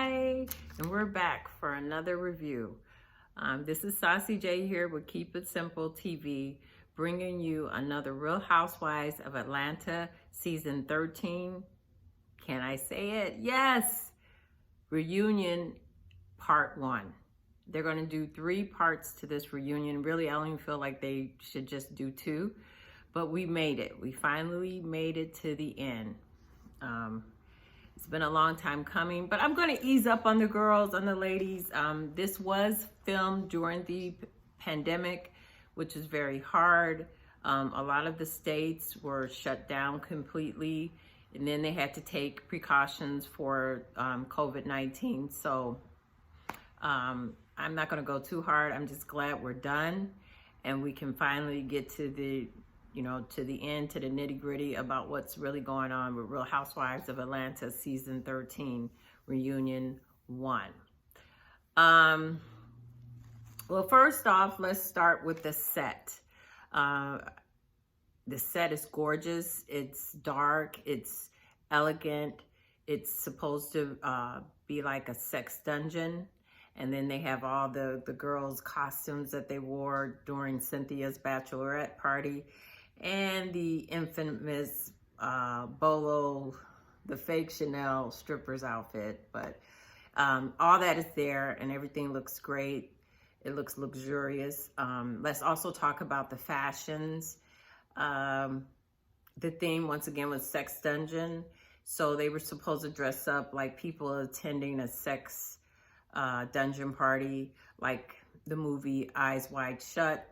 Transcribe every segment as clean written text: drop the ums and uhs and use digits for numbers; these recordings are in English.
Hi, and we're back for another review. This is Saucy J here with Keep It Simple TV, bringing you another Real Housewives of Atlanta season 13. Can I say it? Yes! Reunion part 1. They're going to do 3 parts to this reunion. Really, I don't even feel like they should just do 2, but we made it. We finally made it to the end. It's been a long time coming, but I'm going to ease up on the girls, on the ladies. This was filmed during the pandemic, which is very hard. A lot of the states were shut down completely, and then they had to take precautions for COVID-19. So I'm not going to go too hard. I'm just glad we're done, and we can finally get to the to the end, to the nitty gritty about what's really going on with Real Housewives of Atlanta season 13, reunion 1. Well, first off, let's start with the set. The set is gorgeous. It's dark. It's elegant. It's supposed to be like a sex dungeon. And then they have all the girls' costumes that they wore during Cynthia's bachelorette party. And the infamous Bolo, the fake Chanel stripper's outfit. But all that is there, and everything looks great. It looks luxurious. Let's also talk about the fashions. The theme, once again, was Sex Dungeon. So they were supposed to dress up like people attending a sex dungeon party, like the movie Eyes Wide Shut.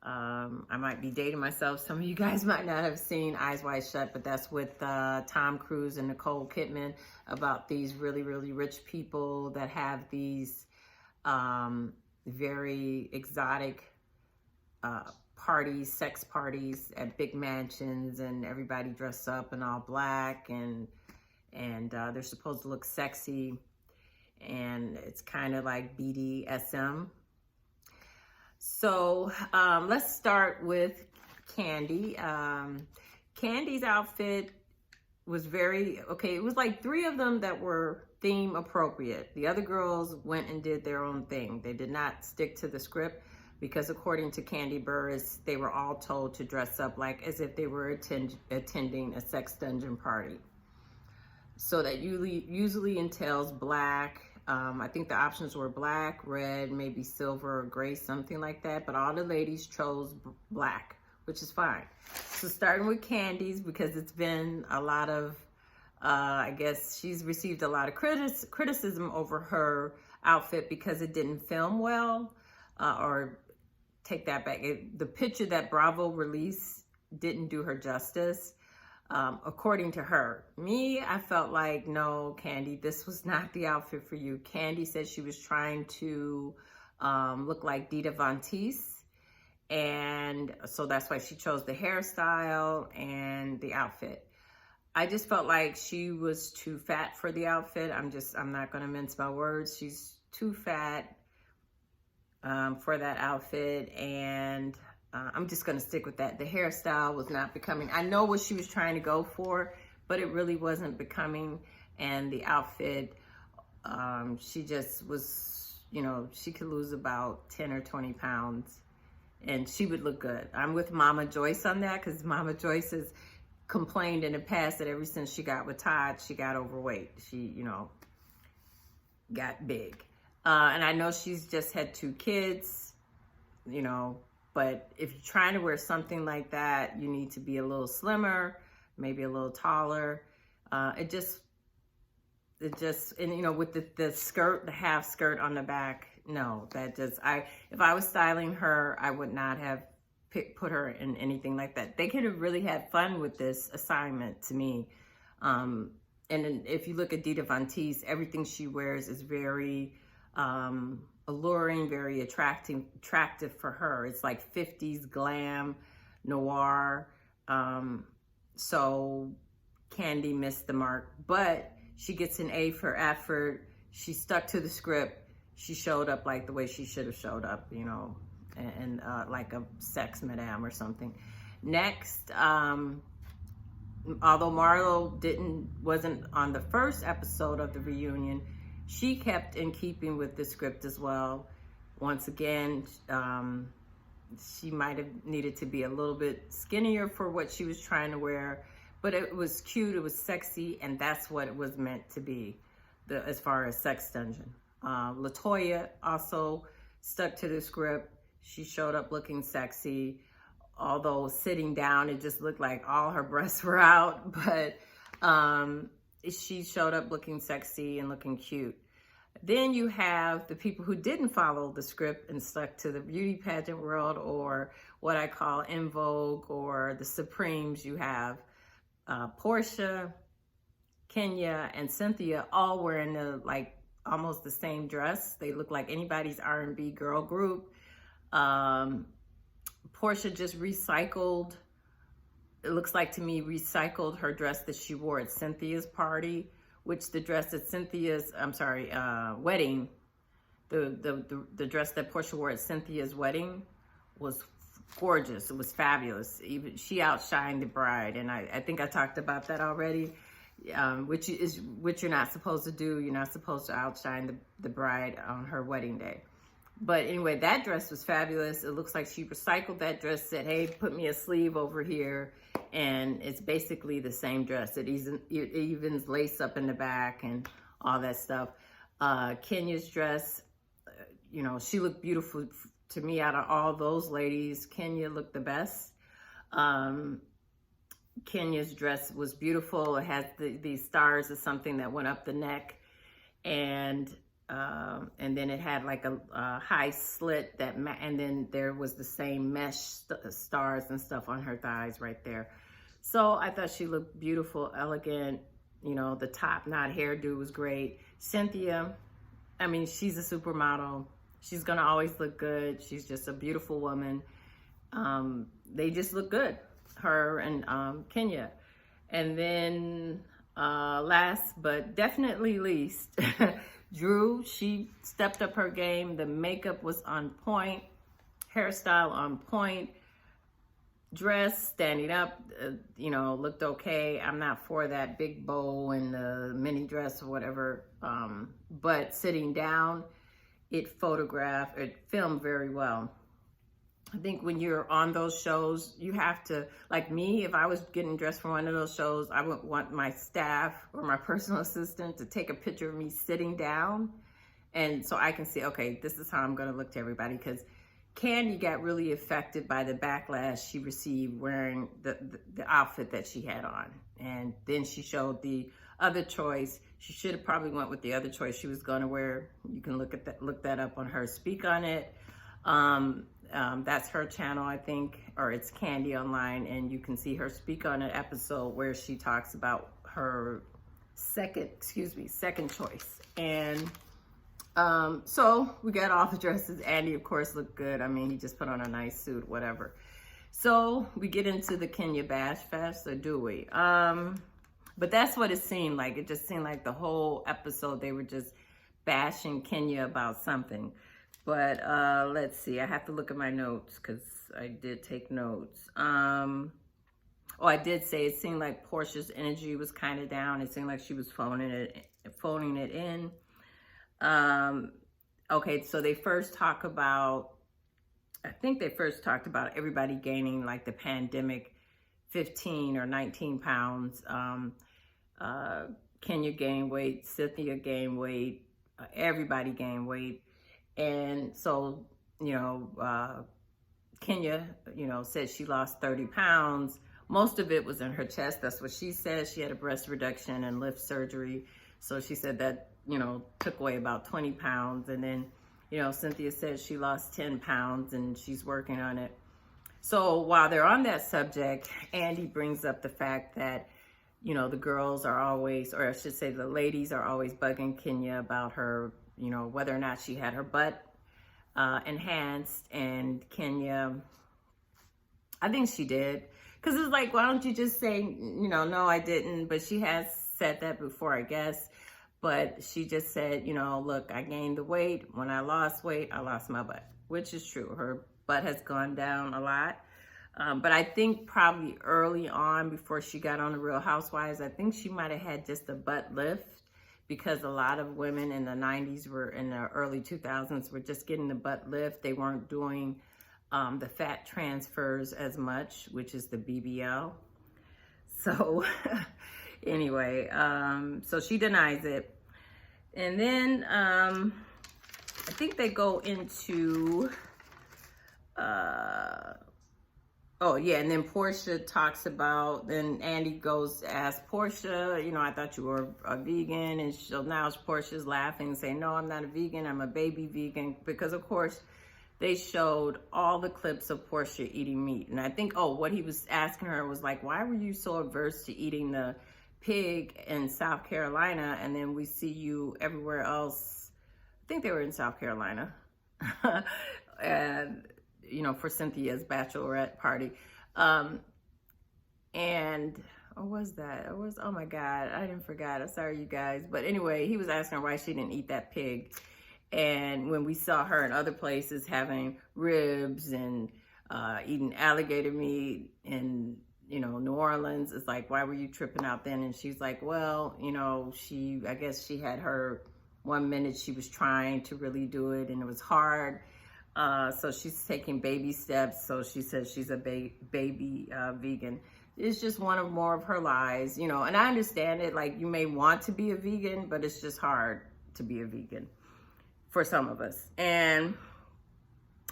I might be dating myself. Some of you guys might not have seen Eyes Wide Shut, but that's with Tom Cruise and Nicole Kidman, about these really, really rich people that have these very exotic parties, sex parties at big mansions, and everybody dressed up in all black, and they're supposed to look sexy, and it's kind of like BDSM. So let's start with Candy. Candy's outfit was okay. It was like 3 of them that were theme appropriate. The other girls went and did their own thing. They did not stick to the script because, according to Candy Burris, they were all told to dress up like as if they were attending a sex dungeon party. So that usually entails black. I think the options were black, red, maybe silver or gray, something like that. But all the ladies chose black, which is fine. So starting with Candy's, because it's been a lot of, I guess she's received a lot of criticism over her outfit because it didn't film well, or take that back. The picture that Bravo released didn't do her justice. According to her. Me, I felt like, no, Candy, this was not the outfit for you. Candy said she was trying to look like Dita Von Teese, and so that's why she chose the hairstyle and the outfit. I just felt like she was too fat for the outfit. I'm not going to mince my words. She's too fat for that outfit, and I'm just going to stick with that. The hairstyle was not becoming. I know what she was trying to go for, but it really wasn't becoming. And the outfit, she just was, she could lose about 10 or 20 pounds and she would look good. I'm with Mama Joyce on that, because Mama Joyce has complained in the past that ever since she got with Todd, she got overweight. She, got big. And I know she's just had 2 kids, but if you're trying to wear something like that, you need to be a little slimmer, maybe a little taller. And with the skirt, the half skirt on the back, no, if I was styling her, I would not have put her in anything like that. They could have really had fun with this assignment, to me. And then if you look at Dita Von Teese, everything she wears is very alluring, very attractive for her. It's like 50s glam, noir. So Candy missed the mark, but she gets an A for effort. She stuck to the script. She showed up like the way she should have showed up, and like a sex madame or something. Next, although Marlo wasn't on the first episode of the reunion, She kept in keeping with the script as well. Once again, she might have needed to be a little bit skinnier for what she was trying to wear, but it was cute, it was sexy, and that's what it was meant to be, as far as Sex Dungeon. LaToya also stuck to the script. She showed up looking sexy, although sitting down, it just looked like all her breasts were out, but she showed up looking sexy and looking cute. Then you have the people who didn't follow the script and stuck to the beauty pageant world, or what I call En Vogue, or the Supremes. You have Portia, Kenya, and Cynthia all wearing almost the same dress. They look like anybody's R&B girl group. Portia just recycled, it looks like to me, recycled her dress that she wore at Cynthia's party, which the dress at Cynthia's, wedding, the dress that Portia wore at Cynthia's wedding was gorgeous. It was fabulous. Even she outshined the bride, and I think I talked about that already, which you're not supposed to do. You're not supposed to outshine the bride on her wedding day. But anyway, that dress was fabulous. It looks like she recycled that dress, said, hey, put me a sleeve over here. And it's basically the same dress. It evens lace up in the back and all that stuff. Kenya's dress, she looked beautiful to me. Out of all those ladies, Kenya looked the best. Kenya's dress was beautiful. It had these stars or something that went up the neck. And then it had like a high slit and then there was the same mesh stars and stuff on her thighs right there. So I thought she looked beautiful, elegant. The top knot hairdo was great. Cynthia, she's a supermodel. She's gonna always look good. She's just a beautiful woman. They just look good, her and Kenya. And then last but definitely least, Drew, she stepped up her game. The makeup was on point, hairstyle on point, dress, standing up, looked okay. I'm not for that big bow and the mini dress or whatever, but sitting down, it filmed very well. I think when you're on those shows, you have to, like me, if I was getting dressed for one of those shows, I would want my staff or my personal assistant to take a picture of me sitting down. And so I can see, okay, this is how I'm going to look to everybody. Because Candy got really affected by the backlash she received wearing the outfit that she had on. And then she showed the other choice. She should have probably went with the other choice she was going to wear. You can look that up on her Speak on It. That's her channel, I think, or it's Candy Online, and you can see her Speak on It episode where she talks about her second choice. And so we got all the dresses. Andy, of course, looked good. He just put on a nice suit, whatever. So we get into the Kenya Bash Fest, or do we? But that's what it seemed like. It just seemed like the whole episode they were just bashing Kenya about something. But let's see, I have to look at my notes because I did take notes. I did say it seemed like Portia's energy was kind of down. It seemed like she was phoning it in. Okay, so they first talked about everybody gaining like the pandemic 15 or 19 pounds. Kenya gained weight, Cynthia gained weight, everybody gained weight. And so, Kenya, said she lost 30 pounds. Most of it was in her chest. That's what she said. She had a breast reduction and lift surgery. So she said that, took away about 20 pounds. And then, Cynthia said she lost 10 pounds and she's working on it. So while they're on that subject, Andy brings up the fact that, the girls are always, or I should say the ladies are always bugging Kenya about her, whether or not she had her butt enhanced. And Kenya, I think she did. Because it's like, why don't you just say, no, I didn't. But she has said that before, I guess. But she just said, look, I gained the weight. When I lost weight, I lost my butt, which is true. Her butt has gone down a lot. But I think probably early on, before she got on the Real Housewives, I think she might have had just a butt lift, because a lot of women in the 90s were in the early 2000s were just getting the butt lift. They weren't doing the fat transfers as much, which is the BBL. So anyway, so she denies it. And then I think they go into, oh yeah, and then Portia talks about, then Andy goes to ask Portia, you know, I thought you were a vegan. And so now Portia's laughing and saying, no, I'm not a vegan, I'm a baby vegan. Because of course, they showed all the clips of Portia eating meat. And I think, oh, what he was asking her was like, why were you so averse to eating the pig in South Carolina? And then we see you everywhere else. I think they were in South Carolina. And, you know, for Cynthia's bachelorette party. And or was that? Or was, oh my God, I didn't forget. I'm sorry, you guys. But anyway, he was asking her why she didn't eat that pig. And when we saw her in other places having ribs and eating alligator meat in, you know, New Orleans, it's like, why were you tripping out then? And she's like, well, you know, I guess she had her 1 minute she was trying to really do it and it was hard. So she's taking baby steps. So she says she's a baby vegan. It's just one of more of her lies, you know, and I understand it. Like, you may want to be a vegan, but it's just hard to be a vegan for some of us. And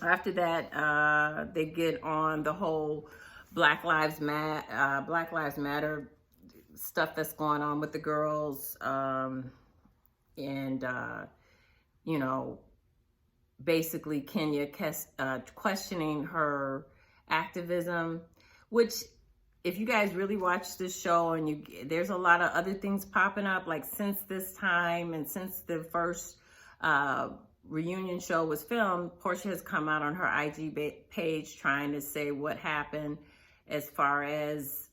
after that, they get on the whole Black Lives Matter stuff that's going on with the girls. You know, basically Kenya questioning her activism, which if you guys really watch this show and there's a lot of other things popping up, like since this time and since the first reunion show was filmed, Portia has come out on her IG page trying to say what happened as far as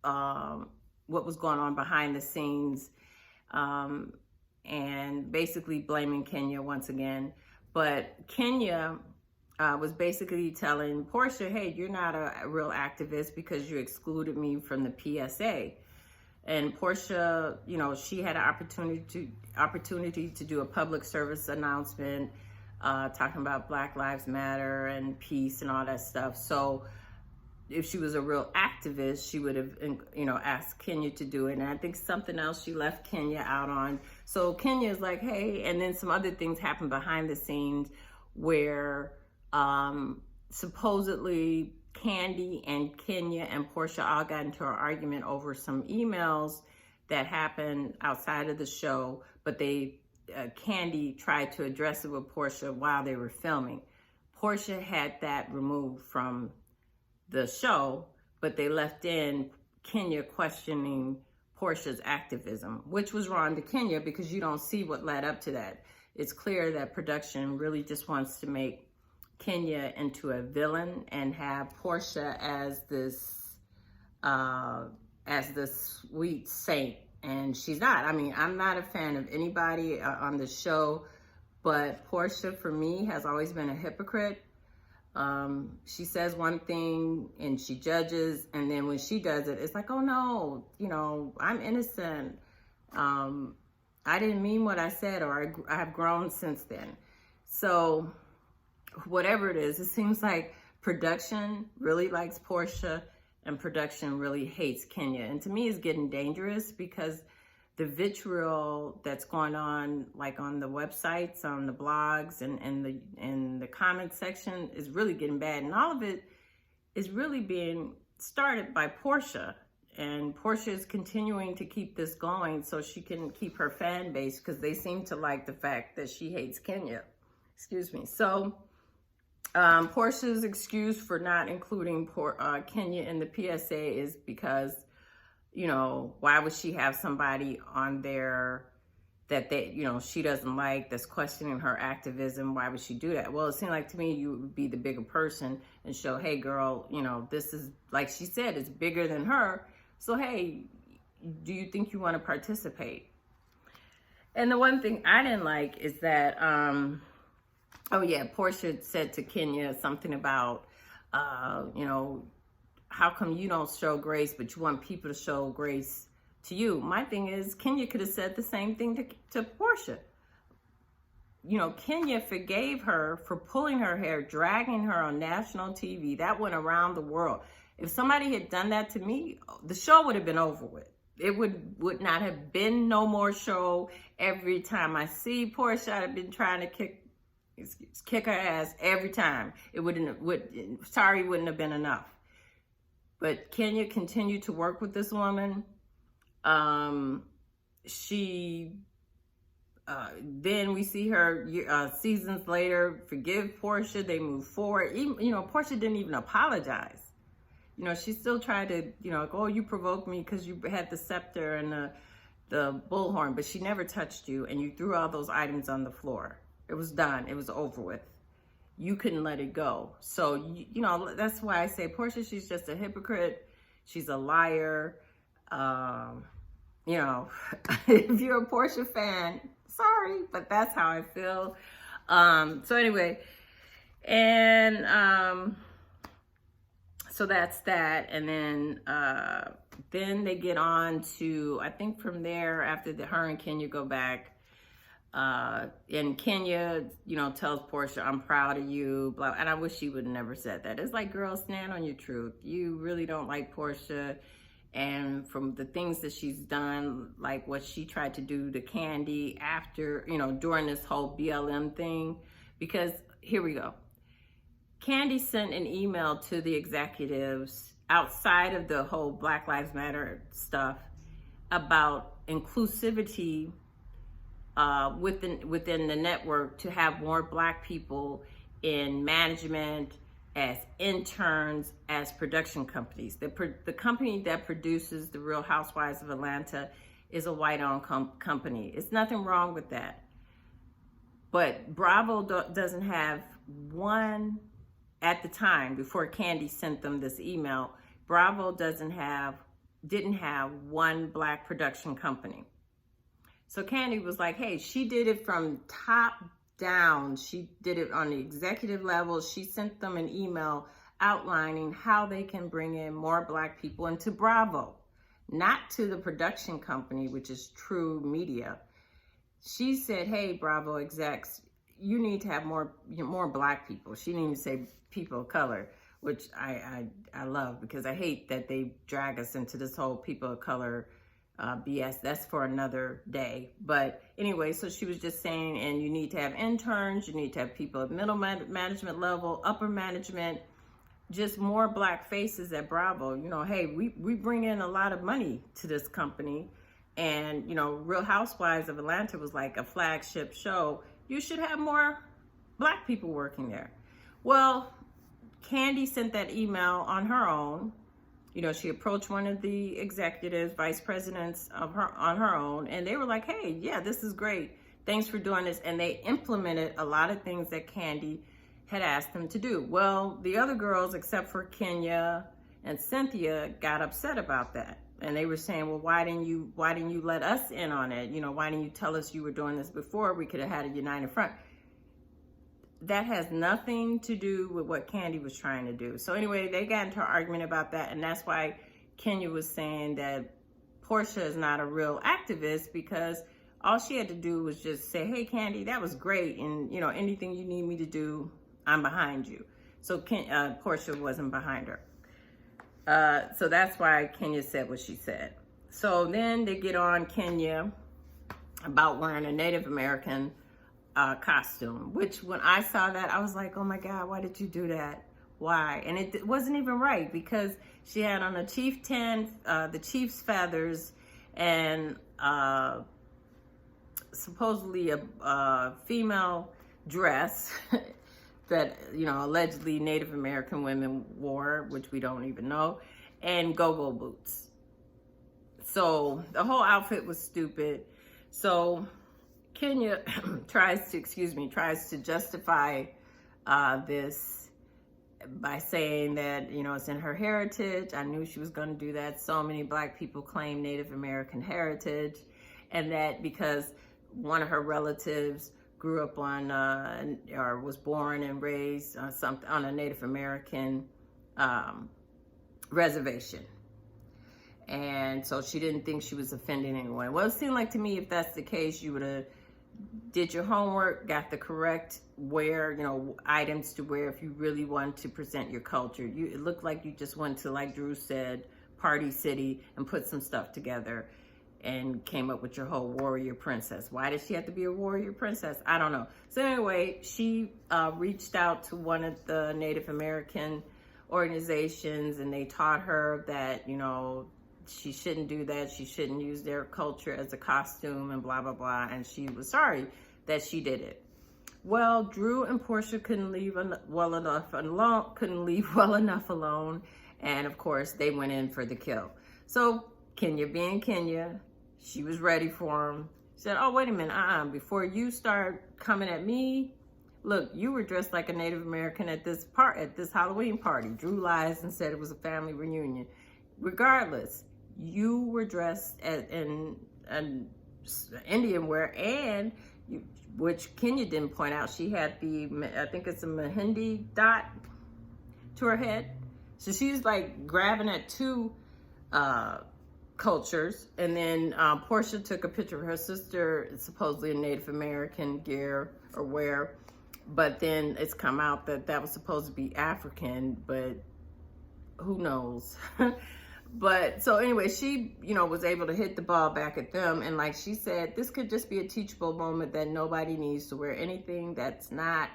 what was going on behind the scenes, and basically blaming Kenya once again. But Kenya was basically telling Portia, hey, you're not a real activist because you excluded me from the PSA. And Portia, you know, she had an opportunity to do a public service announcement talking about Black Lives Matter and peace and all that stuff. So if she was a real activist, she would have, you know, asked Kenya to do it. And I think something else she left Kenya out on. So Kenya is like, hey, and then some other things happened behind the scenes where supposedly Candy and Kenya and Portia all got into an argument over some emails that happened outside of the show, but Candy tried to address it with Portia while they were filming. Portia had that removed from the show, but they left in Kenya questioning Portia's activism, which was wrong to Kenya because you don't see what led up to that. It's clear that production really just wants to make Kenya into a villain and have Portia as this sweet saint, and she's not. I mean, I'm not a fan of anybody on the show, but Portia for me has always been a hypocrite. She says one thing and she judges, and then when she does it, it's like, oh no, you know, I'm innocent. I didn't mean what I said, or I have grown since then. So whatever it is, it seems like production really likes Portia and production really hates Kenya. And to me, it's getting dangerous because the vitriol that's going on, like on the websites, on the blogs, and in the comment section is really getting bad. And all of it is really being started by Portia. And Portia is continuing to keep this going so she can keep her fan base because they seem to like the fact that she hates Kenya. Excuse me. So Portia's excuse for not including Kenya in the PSA is because, you know, why would she have somebody on there that she doesn't like, that's questioning her activism? Why would she do that? Well, it seemed like to me you would be the bigger person and show, hey girl, you know, this is, like she said, it's bigger than her. So, hey, do you think you want to participate? And the one thing I didn't like is that, oh yeah, Portia said to Kenya something about, you know, how come you don't show grace, but you want people to show grace to you. My thing is, Kenya could have said the same thing to Portia. You know, Kenya forgave her for pulling her hair, dragging her on national TV. That went around the world. If somebody had done that to me, the show would have been over with. It would not have been no more show. Every time I see Portia, I've been trying to kick her ass every time. It wouldn't have been enough. But Kenya continued to work with this woman. Then we see her seasons later forgive Portia. They move forward. Even, you know, Portia didn't even apologize. You know, she still tried to, you know, oh, you provoked me because you had the scepter and the bullhorn, but she never touched you, and you threw all those items on the floor. It was done. It was over with. You couldn't let it go. So, you know, that's why I say Portia, she's just a hypocrite. She's a liar. You know, if you're a Portia fan, sorry, but that's how I feel. So anyway, and so that's that. And then they get on to, I think from there, after her and Kenya go back, and Kenya, you know, tells Portia, I'm proud of you, blah. And I wish she would have never said that. It's like, girl, stand on your truth. You really don't like Portia. And from the things that she's done, like what she tried to do to Candy after, you know, during this whole BLM thing, because here we go. Candy sent an email to the executives outside of the whole Black Lives Matter stuff about inclusivity within the network to have more Black people in management, as interns, as production companies. The company that produces The Real Housewives of Atlanta is a white-owned company. It's nothing wrong with that. But Bravo doesn't have one, at the time, before Candy sent them this email, Bravo didn't have one Black production company. So Candy was like, hey, she did it from top down. She did it on the executive level. She sent them an email outlining how they can bring in more Black people into Bravo, not to the production company, which is True Media. She said, hey, Bravo execs, you need to have more Black people. She didn't even say people of color, which I love, because I hate that they drag us into this whole people of color BS. That's for another day. But anyway, so she was just saying, and you need to have interns, you need to have people at middle management level, upper management, just more Black faces at Bravo. You know, hey, we bring in a lot of money to this company, and, you know, Real Housewives of Atlanta was like a flagship show. You should have more Black people working there. Well, Candy sent that email on her own. You know, she approached one of the executives, vice presidents on her own, and they were like, hey, yeah, this is great. Thanks for doing this. And they implemented a lot of things that Candy had asked them to do. Well, the other girls, except for Kenya and Cynthia, got upset about that. And they were saying, well, why didn't you let us in on it? You know, why didn't you tell us you were doing this before? We could have had a united front. That has nothing to do with what Candy was trying to do. So anyway, they got into an argument about that, and that's why Kenya was saying that Portia is not a real activist, because all she had to do was just say, hey, Candy, that was great, and, you know, anything you need me to do, I'm behind you. So Portia wasn't behind her. So that's why Kenya said what she said. So then they get on Kenya about wearing a Native American costume, which when I saw that, I was like, oh my God, why did you do that? Why? And it wasn't even right, because she had on a chieftain, the chief's feathers, and supposedly a female dress that, you know, allegedly Native American women wore, which we don't even know, and go-go boots. So the whole outfit was stupid. So Kenya tries to justify this by saying that, you know, it's in her heritage. I knew she was going to do that. So many Black people claim Native American heritage, and that because one of her relatives grew up on or was born and raised on a Native American reservation. And so she didn't think she was offending anyone. Well, it seemed like to me, if that's the case, you would have did your homework, got the correct wear, items to wear if you really wanted to present your culture. It looked like you just went to, like Drew said, Party City and put some stuff together and came up with your whole warrior princess. Why did she have to be a warrior princess? I don't know. So anyway, she reached out to one of the Native American organizations, and they taught her that, she shouldn't do that. She shouldn't use their culture as a costume and blah, blah, blah. And she was sorry that she did it. Well, Drew and Portia couldn't leave well enough alone. And of course, they went in for the kill. So Kenya being Kenya, she was ready for him. She said, oh, wait a minute. Before you start coming at me, look, you were dressed like a Native American at this Halloween party. Drew lies and said it was a family reunion. Regardless, you were dressed in Indian wear, and which Kenya didn't point out, she had I think it's a Mehendi dot to her head. So she's like grabbing at two cultures. And then Portia took a picture of her sister, supposedly in Native American gear or wear. But then it's come out that was supposed to be African, but who knows? But so anyway, she, was able to hit the ball back at them. And like she said, this could just be a teachable moment that nobody needs to wear anything that's not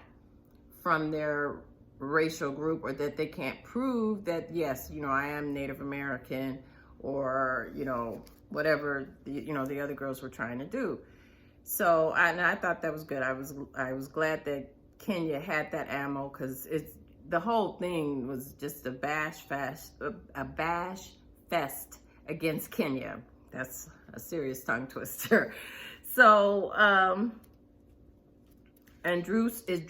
from their racial group, or that they can't prove that, yes, I am Native American, or, whatever, the other girls were trying to do. So I thought that was good. I was glad that Kenya had that ammo, because the whole thing was just a bash fest against Kenya. That's a serious tongue twister. So, and Drew is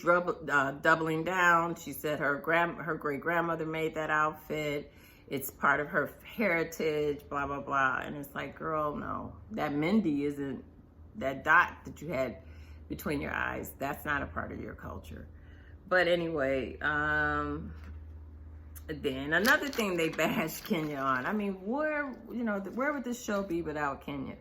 doubling down. She said her great grandmother made that outfit. It's part of her heritage, blah, blah, blah. And it's like, girl, no, that Mindy isn't, that dot that you had between your eyes, that's not a part of your culture. But anyway, then another thing they bashed Kenya on. I mean, where would this show be without Kenya?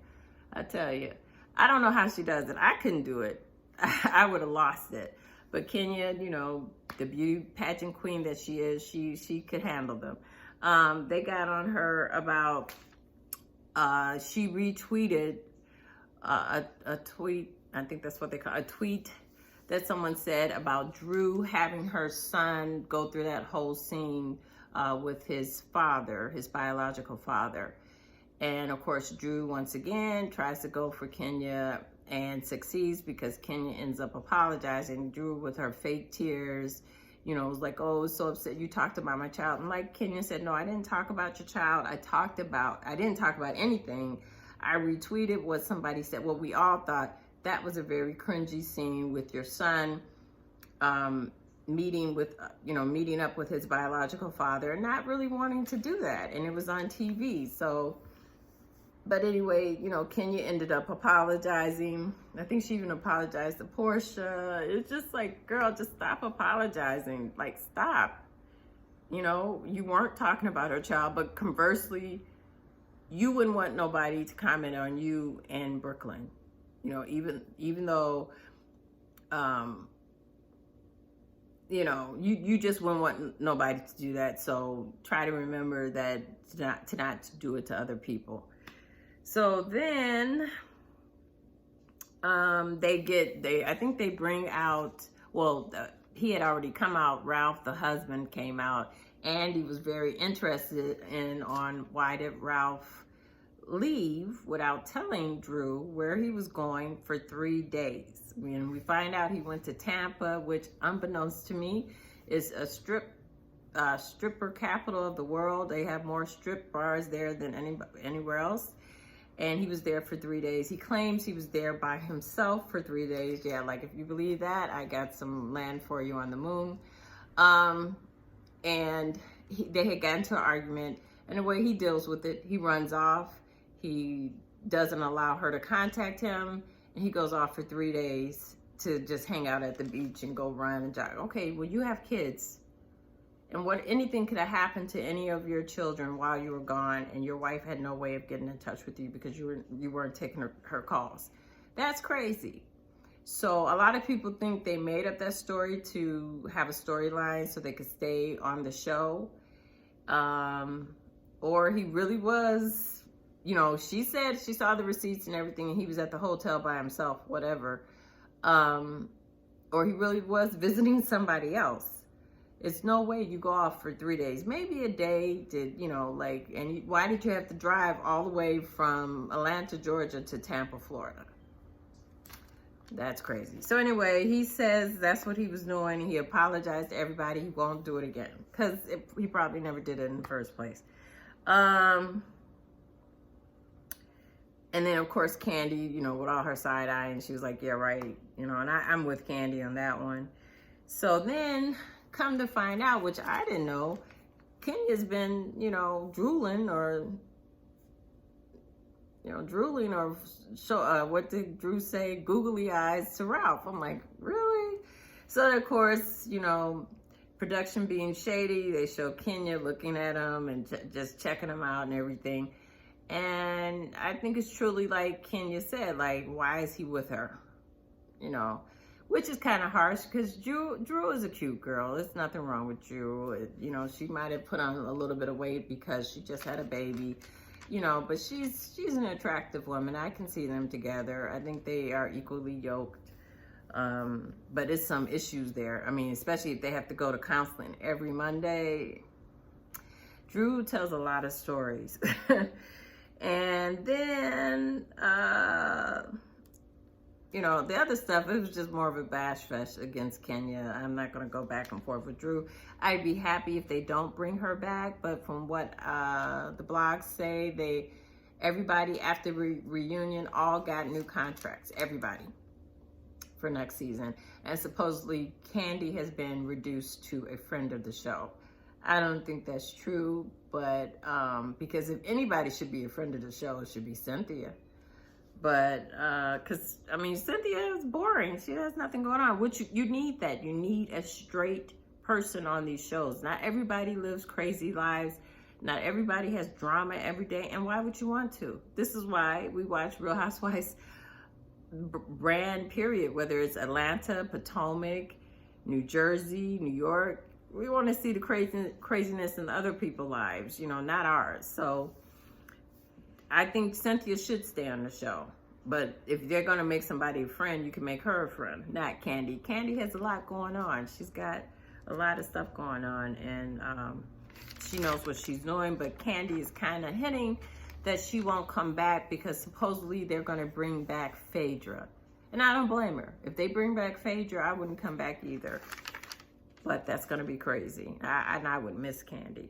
I tell you, I don't know how she does it. I couldn't do it. I would have lost it. But Kenya, the beauty pageant queen that she is, she could handle them. They got on her about, she retweeted a tweet, I think that's what they call a tweet, that someone said about Drew having her son go through that whole scene with his father, his biological father. And of course, Drew once again tries to go for Kenya and succeeds, because Kenya ends up apologizing. Drew, with her fake tears, was like, oh, so upset you talked about my child. And like Kenya said, no, I didn't talk about your child. I didn't talk about anything. I retweeted what somebody said. Well, we all thought that was a very cringy scene with your son meeting up with his biological father and not really wanting to do that. And it was on TV. So, but anyway, Kenya ended up apologizing. I think she even apologized to Portia. It's just like, girl, just stop apologizing. Like, stop. You weren't talking about her child, but conversely, you wouldn't want nobody to comment on you in Brooklyn. Even though, you just wouldn't want nobody to do that. So try to remember that to not do it to other people. So then, I think they bring out, he had already come out, Ralph, the husband, came out. Andy was very interested on why did Ralph leave without telling Drew where he was going for 3 days. When we find out he went to Tampa, which unbeknownst to me is a stripper capital of the world. They have more strip bars there than anywhere else. And he was there for 3 days. He claims he was there by himself for 3 days. Yeah, like if you believe that, I got some land for you on the moon. And they had gotten into an argument, and the way he deals with it, he runs off. He doesn't allow her to contact him, and he goes off for 3 days to just hang out at the beach and go run and jog. Okay, well, you have kids. And what anything could have happened to any of your children while you were gone, and your wife had no way of getting in touch with you because you weren't taking her calls. That's crazy. So a lot of people think they made up that story to have a storyline so they could stay on the show. Or he really was, she said she saw the receipts and everything, and he was at the hotel by himself, whatever. Or he really was visiting somebody else. It's no way you go off for 3 days, maybe a day why did you have to drive all the way from Atlanta, Georgia to Tampa, Florida? That's crazy. So anyway, he says that's what he was doing. He apologized to everybody. He won't do it again because he probably never did it in the first place. And then of course Candy, with all her side eye, and she was like, yeah, right. And I'm with Candy on that one. So then come to find out, which I didn't know, Kenya's been, drooling or what did Drew say? Googly eyes to Ralph. I'm like, really? So of course, production being shady, they show Kenya looking at him and just checking him out and everything. And I think it's truly like Kenya said, like, why is he with her? Which is kind of harsh because Drew is a cute girl. There's nothing wrong with Drew. She might have put on a little bit of weight because she just had a baby. But she's an attractive woman. I can see them together. I think they are equally yoked. But it's some issues there. I mean, especially if they have to go to counseling every Monday. Drew tells a lot of stories. And then, the other stuff, it was just more of a bash fest against Kenya. I'm not going to go back and forth with Drew. I'd be happy if they don't bring her back, but from what the blogs say, everybody after reunion all got new contracts, everybody, for next season. And supposedly Candy has been reduced to a friend of the show. I don't think that's true, but because if anybody should be a friend of the show, it should be Cynthia. But because Cynthia is boring. She has nothing going on, which you need that. You need a straight person on these shows. Not everybody lives crazy lives. Not everybody has drama every day. And why would you want to? This is why we watch Real Housewives brand, period. Whether it's Atlanta, Potomac, New Jersey, New York. We want to see the craziness in other people's lives, not ours. So I think Cynthia should stay on the show. But if they're going to make somebody a friend, you can make her a friend, not Candy. Candy has a lot going on. She's got a lot of stuff going on, and she knows what she's doing. But Candy is kind of hinting that she won't come back because supposedly they're going to bring back Phaedra. And I don't blame her. If they bring back Phaedra, I wouldn't come back either. But that's going to be crazy. I would miss Candy.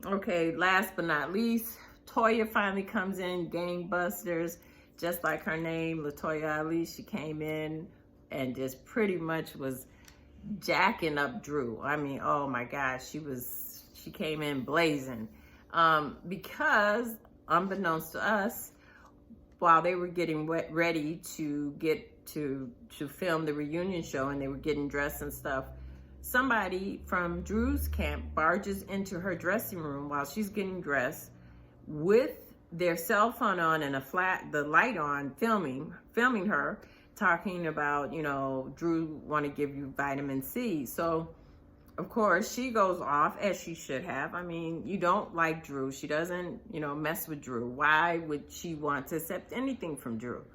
Okay, last but not least, Toya finally comes in, gangbusters, just like her name, Latoya Ali. She came in and just pretty much was jacking up Drew. I mean, oh my gosh, she came in blazing. Because unbeknownst to us, while they were getting ready to get to film the reunion show and they were getting dressed and stuff, somebody from Drew's camp barges into her dressing room while she's getting dressed with their cell phone on and the light on, filming her, talking about, Drew want to give you vitamin C. So, of course, she goes off, as she should have. I mean, you don't like Drew. She doesn't, mess with Drew. Why would she want to accept anything from Drew?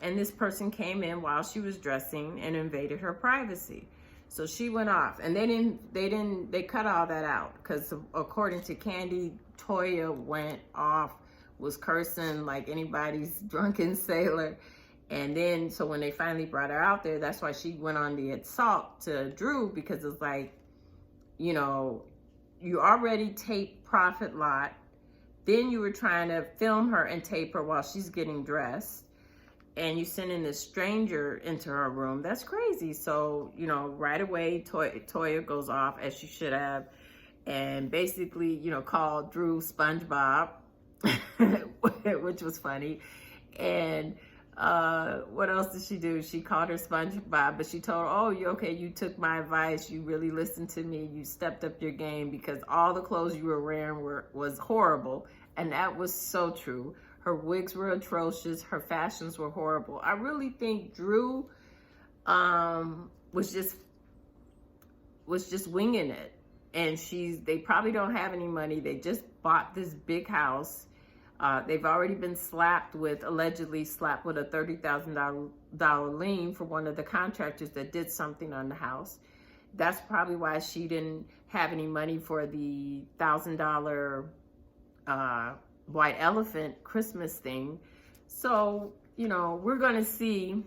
And this person came in while she was dressing and invaded her privacy. So she went off, and they cut all that out because according to Candy, Toya went off, was cursing like anybody's drunken sailor. And then, so when they finally brought her out there, that's why she went on the assault to Drew, because it's like, you already taped Prophet Lot. Then you were trying to film her and tape her while she's getting dressed. And you sending this stranger into her room. That's crazy. So, right away, Toya goes off, as she should have, and basically, called Drew SpongeBob, which was funny. And What else did she do? She called her SpongeBob, but she told her, oh, you took my advice. You really listened to me. You stepped up your game because all the clothes you were wearing was horrible. And that was so true. Her wigs were atrocious. Her fashions were horrible. I really think Drew was just winging it. And they probably don't have any money. They just bought this big house. They've already been allegedly slapped with a $30,000 lien for one of the contractors that did something on the house. That's probably why she didn't have any money for the $1,000 white elephant Christmas thing. So, we're going to see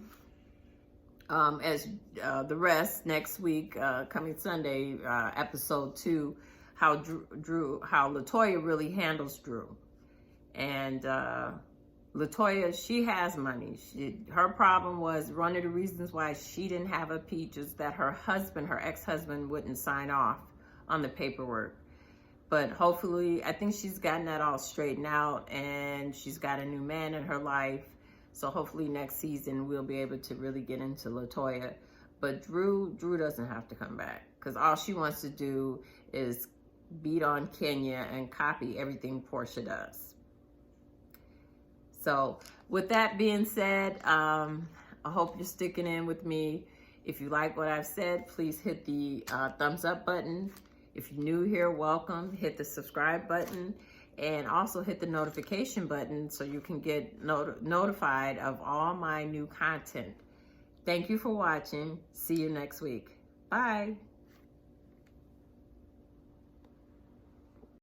as the rest next week, coming Sunday, episode 2, how LaToya really handles Drew. And LaToya, she has money. Her problem was, one of the reasons why she didn't have a peach is that her ex-husband wouldn't sign off on the paperwork. But hopefully, I think she's gotten that all straightened out, and she's got a new man in her life. So hopefully next season we'll be able to really get into LaToya. But Drew doesn't have to come back, because all she wants to do is beat on Kenya and copy everything Portia does. So with that being said, I hope you're sticking in with me. If you like what I've said, please hit the thumbs up button. If you're new here, welcome. Hit the subscribe button. And also hit the notification button so you can get notified of all my new content. Thank you for watching. See you next week. Bye.